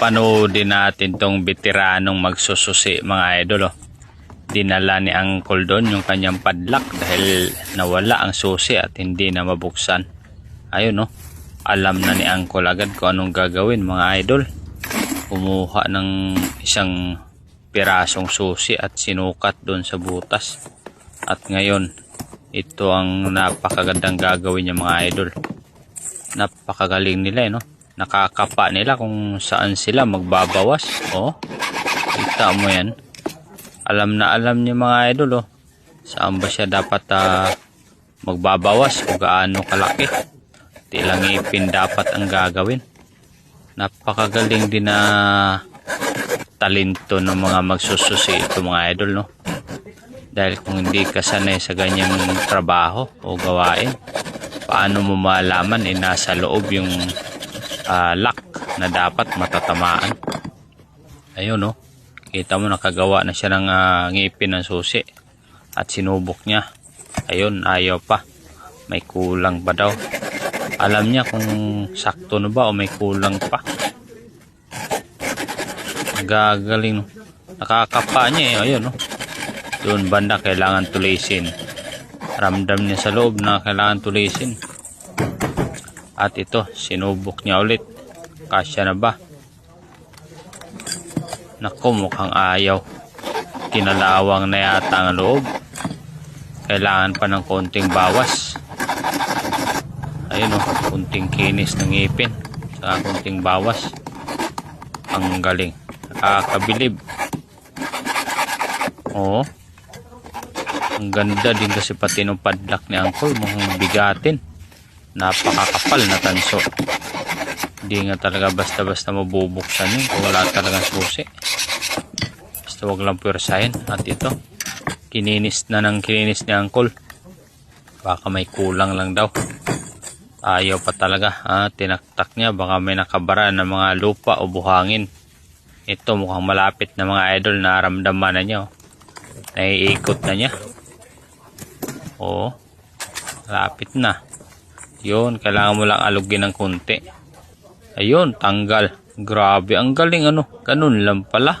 Papanoodin natin tong veteranong magsususi mga idol. Oh. Dinala ni Uncle doon yung kanyang padlock dahil nawala ang susi at hindi na mabuksan. Ayun, no? Alam na ni Uncle agad kung anong gagawin mga idol. Kumuha ng isang pirasong susi at sinukat doon sa butas. At ngayon, ito ang napakagandang gagawin niya mga idol. Napakagaling nila, no? Nakakapa nila kung saan sila magbabawas. Oh, kita mo yan. Alam na alam niya mga idol, oh. Saan ba siya dapat magbabawas o gaano kalaki. Tilang ipin dapat ang gagawin. Napakagaling din na talento ng mga magsususi ito mga idol, no? Dahil kung hindi ka sanay sa ganyang trabaho o gawain, paano mo malaman nasa loob yung lock na dapat matatamaan. Ayun, no? Kita mo nakagawa na siya ng ngipin ng susi at sinubok niya. Ayun, ayaw pa. May kulang pa daw. Alam niya kung sakto na ba o may kulang pa. Gagaling, no? Nakakapa niya eh. Ayun, no? Doon banda kailangan tulisin. Ramdam niya sa loob na kailangan tulisin. At ito, sinubok niya ulit. Kasya na ba? Naku, mukhang ayaw. Kinalawang na yata ang loob. Kailangan pa ng konting bawas. Ayun, oh, konting kinis ng ngipin. Saka konting bawas. Ang galing. Nakakabilib. Oo. Ang ganda din kasi pati ng padlock ni Uncle. Mukhang bigatin. Napakakapal na tanso. Hindi nga talaga basta-basta mabubuksan yun kung wala talagang susi. Basta wag lang pwersahin. At ito, kininis na ng kininis ni Uncle. Baka may kulang lang daw. Ayaw pa talaga. Tinaktak niya. Baka may nakabara ng mga lupa o buhangin. Ito mukhang malapit na mga idol. Naramdaman na niya. Oh. Naiikot na niya. Oo. Malapit na. Yun, kailangan mo lang alugin ng konti. Ayun, tanggal. Grabe, ang galing ano. Ganun lang pala.